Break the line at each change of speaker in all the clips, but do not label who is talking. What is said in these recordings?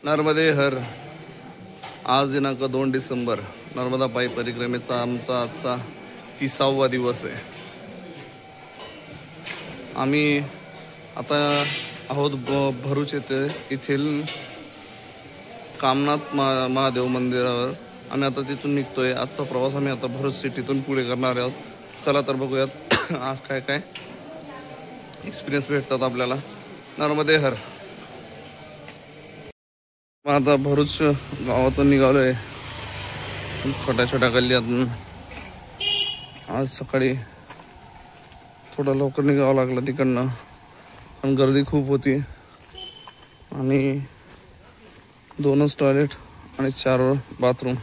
नर्मदे हर. आज दिनांक 2 डिसेंबर नर्मदा पायी परिक्रमेचा आमचा आजचा 30वा दिवस आहे. आम्ही आता आहोत भरूच येथील कामनाथ महादेव मंदिरावर. आम्ही आता तिथून निघतोय. आजचा प्रवास आम्ही आता भरूच सिटीतून पुढे करणार आहोत. चला तर बघूयात आज काय काय एक्सपिरियन्स भेटतात आपल्याला. नर्मदे हर. आता भरूच गावातून निघालोय छोट्या छोट्या गल्ल्यातून. आज सकाळी थोडं लवकर निघावं लागलं तिकडनं, पण गर्दी खूप होती आणि 2च टॉयलेट आणि 4 बाथरूम,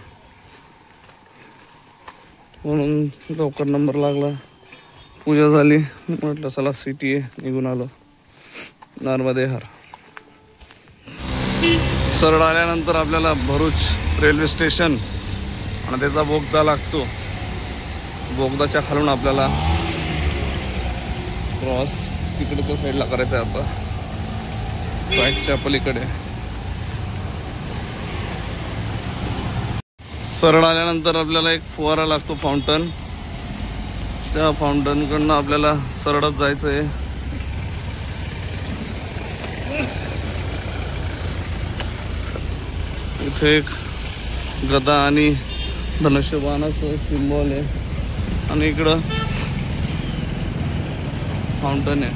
म्हणून लवकर नंबर लागला. पूजा झाली, म्हटलं चला सिटी आहे, निघून आलो. नर्मदे हर. सरळ आल्यानंतर आपल्याला भरूच रेल्वे स्टेशन आणि त्याचा बोगदा लागतो. बोगदाच्या खालून आपल्याला क्रॉस तिकडच्या साईडला करायचा आहे. आता ट्रॅकच्या पलीकडे सरळ आल्यानंतर आपल्याला एक फुवारा लागतो, फाउंटन. त्या फाउंटनकडनं आपल्याला सरळच जायचं आहे. इथे एक गदा आणि धनुष्यबाणाचं सिम्बॉल आहे आणि इकडं फाउंटन आहे.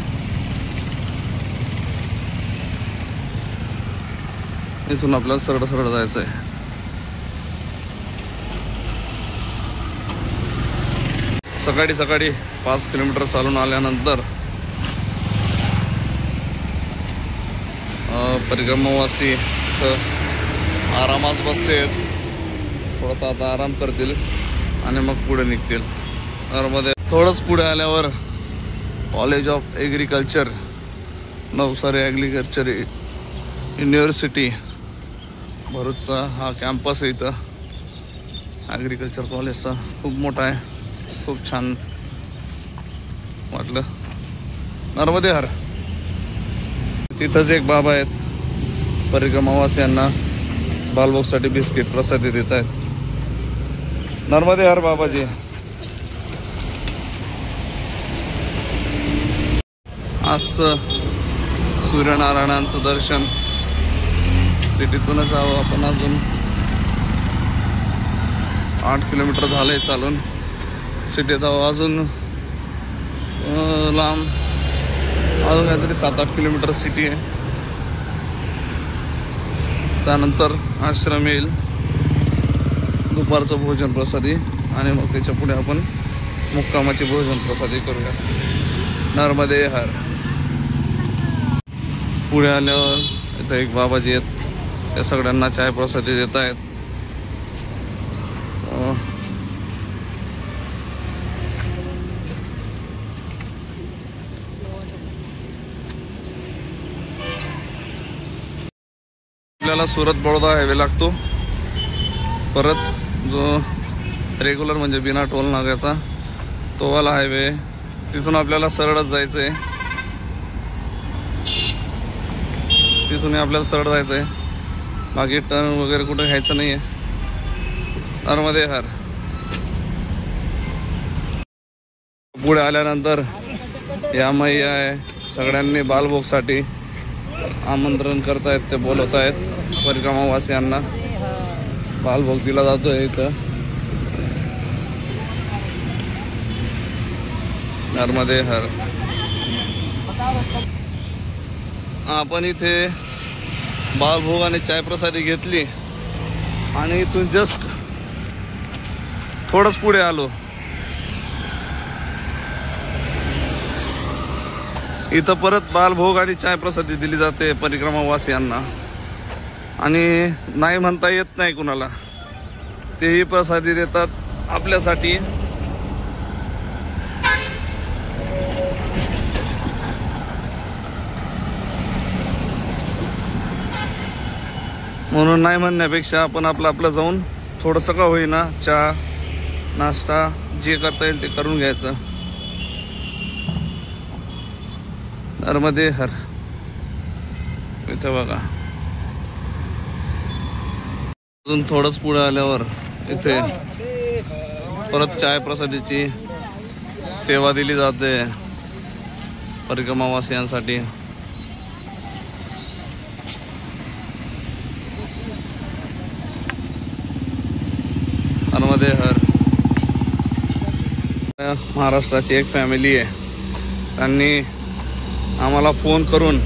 इथून आपल्याला सरळ सरळ जायचं आहे. सकाळी सकाळी 5 किलोमीटर चालून आल्यानंतर परिक्रमावासी आरामात बसले. थोडासा आता आराम करतील आणि मग पुढे निघतील. नर्मदे. थोडंच पुढे आल्यावर college of agriculture, Navsari agriculture university भरूचचा हा कॅम्पस आहे. इथं ॲग्रिकल्चर कॉलेजचा खूप मोठा आहे, खूप छान वाटलं. नर्मदे हर. तिथंच एक बाबा आहेत, परिक्रमावासियांना बालभोगसाठी बिस्किट प्रसादी देत आहेत. नर्मदे हर बाबाजी. आजचं सूर्यनारायणांचं दर्शन सिटीतूनच आहो आपण. अजून 8 किलोमीटर झालंय चालून सिटीत आहो. अजून लांब अजून काहीतरी 7-8 किलोमीटर सिटी आहे. त्यानंतर आश्रम येईल, दुपारचं भोजन प्रसादी, आणि मग त्याच्या पुढे आपण मुक्कामाची भोजन प्रसादी करूया. नर्मदे हर. पुढे आल्यावर इथं एक बाबाजी आहेत, त्या सगळ्यांना चाय प्रसादी देत आहेत. आपल्याला सुरत बडोदा हायवे लागतो. परत जो रेग्युलर म्हणजे बिना टोल नाक्याचा तो वाला हायवे, तिथून आपल्याला सरळच जायचं आहे. तिथून आपल्याला सरळ जायचं आहे, बाकी टर्न वगैरे कुठे घ्यायचं नाही आहे. नर्मदे हर. पुढे आल्यानंतर या मैया आहे, सगळ्यांनी बालभोगसाठी आमंत्रण करतायत, ते बोलवत आहेत परिक्रमावासियांना. बालभोग दिला जातोय इथं. नर्मदे हर. आपण इथे बालभोग आणि चाय प्रसादी घेतली आणि इथून जस्ट थोडंच पुढे आलो. इथं परत बालभोग आणि चाय प्रसादी दिली जाते परिक्रमावासियांना, आणि नाही म्हणता येत नाही कुणाला, तेही प्रसादी देतात आपल्यासाठी. म्हणून नाही म्हणण्यापेक्षा आपण आपलं जाऊन थोडंसं का होईना चहा नाश्ता जे करता येईल ते करून घ्यायचं. नर्मदे हर. इथं बघा अजून थोडंच पुढे आल्यावर इथे परत चाय प्रसादीची सेवा दिली जाते परिक्रमावासियांसाठी. नर्मदे हर. महाराष्ट्राची एक फॅमिली आहे, त्यांनी आम्हाला फोन करून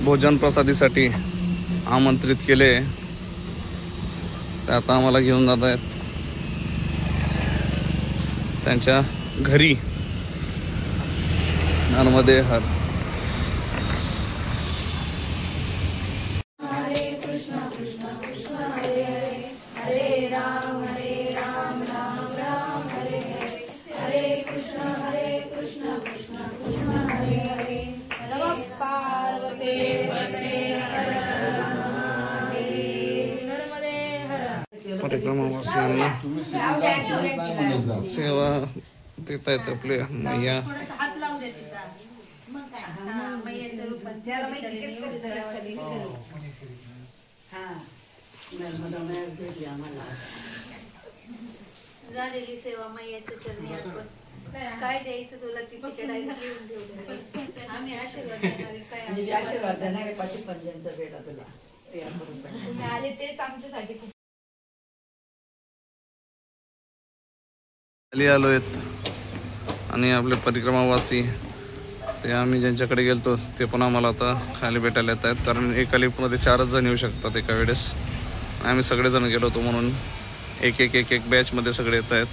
भोजन प्रसादीसाठी आमंत्रित केले. ते आता आम्हाला घेऊन जात आहेत त्यांच्या घरी. नर्मदे हर. परिक्रमावासियांना सेवा देत आहेत आपले मैया.
झालेली सेवा मैयाच्या चरणी आपण काय द्यायचं तुला ती पिचडायला घेऊन ठेवलं. आम्ही आशीर्वाद देणारे काय
आशीर्वाद देणारे पाठी पंजांचा बेटा तुला तुम्ही आले तेच आमच्यासाठी
खाली आलोयत. आणि आपले परिक्रमावासी ते आम्ही ज्यांच्याकडे गेलतो ते पण आम्हाला आता खाली भेटायला येत आहेत, कारण एका लिफ्टमध्ये 4च जण येऊ शकतात एका वेळेस. आम्ही सगळेजण गेलो होतो म्हणून एक एक एक एक बॅचमध्ये सगळे येत आहेत.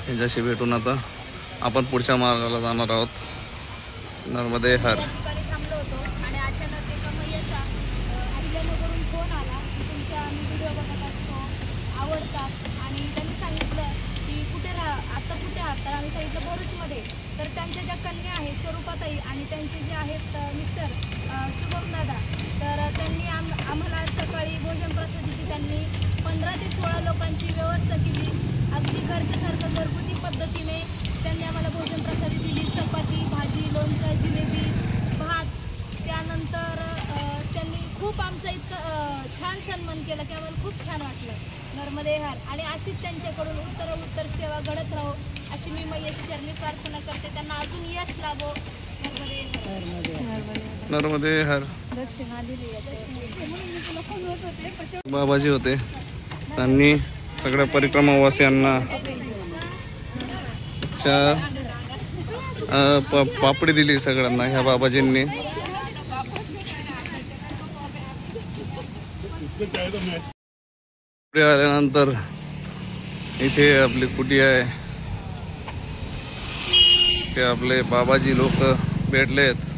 त्यांच्याशी भेटून आता आपण पुढच्या मार्गाला जाणार आहोत. नर्मदे हर.
थांबलो होतो आणि अचानक एका मैयाचा अहिल्यानगरून फोन आला की तुमच्या आम्ही व्हिडिओ बघत असतो, आवडतात. आणि त्यांनी सांगितलं की कुठे आत्ता कुठे आहात, तर आम्ही सांगितलं भरूचमध्ये. तर त्यांच्या ज्या कन्या आहेत स्वरूपाताई आणि त्यांचे जे आहेत मिस्टर शुभम दादा, तर त्यांनी आम्हाला सकाळी भोजन प्रसादीची त्यांनी 15 ते 16 लोकांची व्यवस्था केली. अगदी घरच्यासारखं घरगुती पद्धतीने त्यांनी आम्हाला भोजन प्रसादी दिली. चपाती, भाजी, लोणचं, जिलेबी, भात. त्यानंतर त्यांनी खूप आमचा इतकं छान सन्मान केला की आम्हाला खूप छान वाटलं. नर्मदे हर. आणि अशीच त्यांच्याकडून उत्तर सेवा घडत राहो अशी मी मैयाची चरणी प्रार्थना करते. त्यांना अजून यश लाभो. नर्मदे हर.
नर्मदे हर.
दक्षिणा दिली.
बाबाजी होते, त्यांनी सगळ्या परिक्रमावासियांना पापडी दिली सगळ्यांना ह्या बाबाजींनी. पुढे आल्यानंतर इथे आपली कुटी आहे, ते आपले बाबाजी लोक भेटलेत.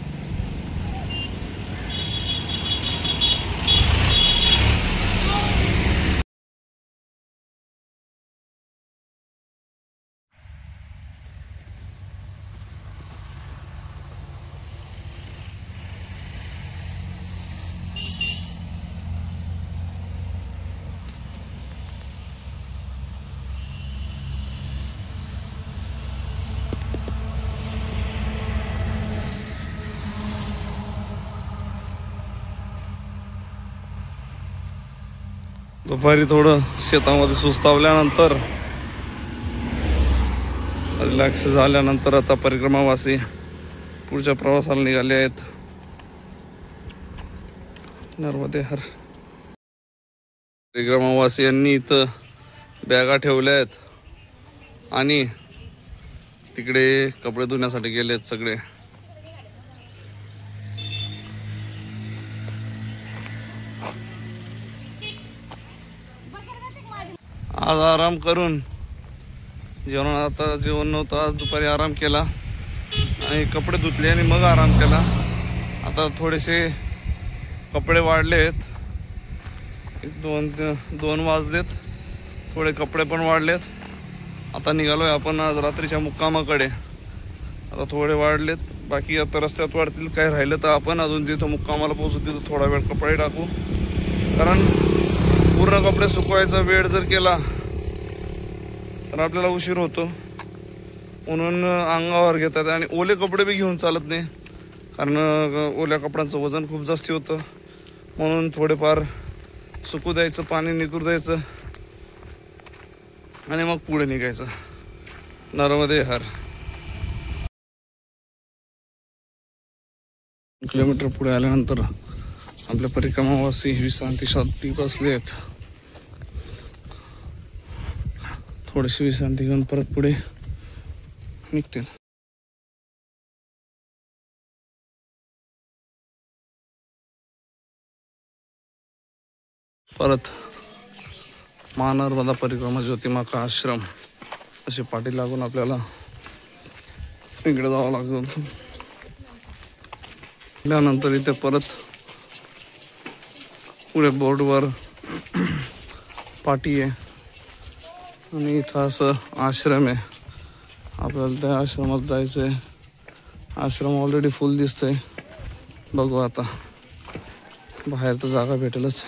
दुपारी थोडं शेतामध्ये सुस्तावल्यानंतर रिलॅक्स झाल्यानंतर आता परिक्रमावासी पुढच्या प्रवासाला निघाले आहेत. नर्मदे हर. परिक्रमावासी यांनी इथं बॅगा ठेवल्या आहेत आणि तिकडे कपडे धुण्यासाठी गेलेत सगळे. आज आराम करून आता जेवण नव्हतं, आज दुपारी आराम केला आणि कपडे धुतले आणि मग आराम केला. आता थोडेसे कपडे वाढलेत, 2 वाजलेत, थोडे कपडे पण वाढलेत. आता निघालोय आपण आज रात्रीच्या मुक्कामाकडे. आता थोडे वाढलेत, बाकी आता रस्त्यात वाढतील. काय राहिलं तर आपण अजून जिथं मुक्कामाला पोहोचू तिथं थोडा वेळ कपडे टाकू, कारण पूर्ण कपडे सुकवायचा वेळ जर केला तर आपल्याला उशीर होतो. म्हणून अंगावर घेतात आणि ओले कपडे बी घेऊन चालत नाही, कारण ओल्या कपड्यांचं वजन खूप जास्ती होतं. म्हणून थोडेफार सुकू द्यायचं, पाणी नितरू द्यायचं आणि मग पुढे निघायचं. नर्मदे हर. किलोमीटर पुढे आल्यानंतर आपल्या परिक्रमावासी विश्रांतीसाठी बसले आहेत. थोडीशी विश्रांती घेऊन परत पुढे निघतील. परत महानर्मदा परिक्रमा ज्योतिमाका आश्रम अशी पाठी लागून आपल्याला इकडे जावं लागतं. त्यानंतर इथे परत पुढे बोर्डवर पाटी आहे आणि इथं असं आश्रम आहे. आपल्याला त्या आश्रमात जायचं आहे. आश्रम ऑलरेडी फुल दिसतंय. बघू आता बाहेर तर जागा भेटेलच.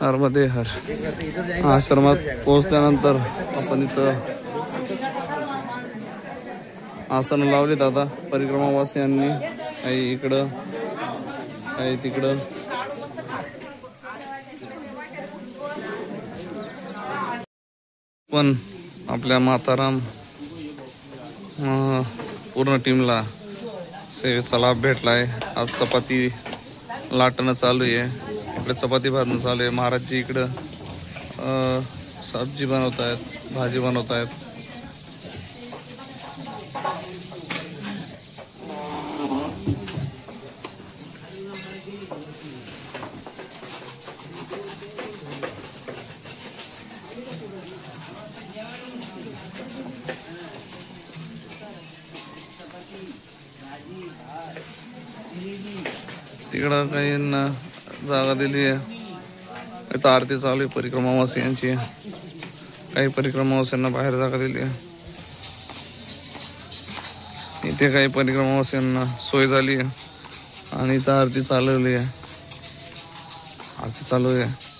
नर्मदे हर. आश्रमात पोहोचल्यानंतर आपण इथं आसनं लावलीत. आता परिक्रमावासियांनी काही इकडं काही तिकडं. पण आपल्या माताराम पूर्ण टीमला सेवेचा लाभ भेटलाय. आज चपाती लाटणं चालू आहे. इकडे चपाती भाजणं चालू आहे. महाराजजी इकडं सब्जी बनवत आहेत, भाजी बनवत आहेत. तिकडं काही जागा दिली आहे. इथं आरती चालू आहे परिक्रमावासियांची. काही परिक्रमावासियांना बाहेर जागा दिली आहे. इथे काही परिक्रमावासियांना सोय झाली आहे आणि इथं आरती चालवली आहे. आरती चालू आहे.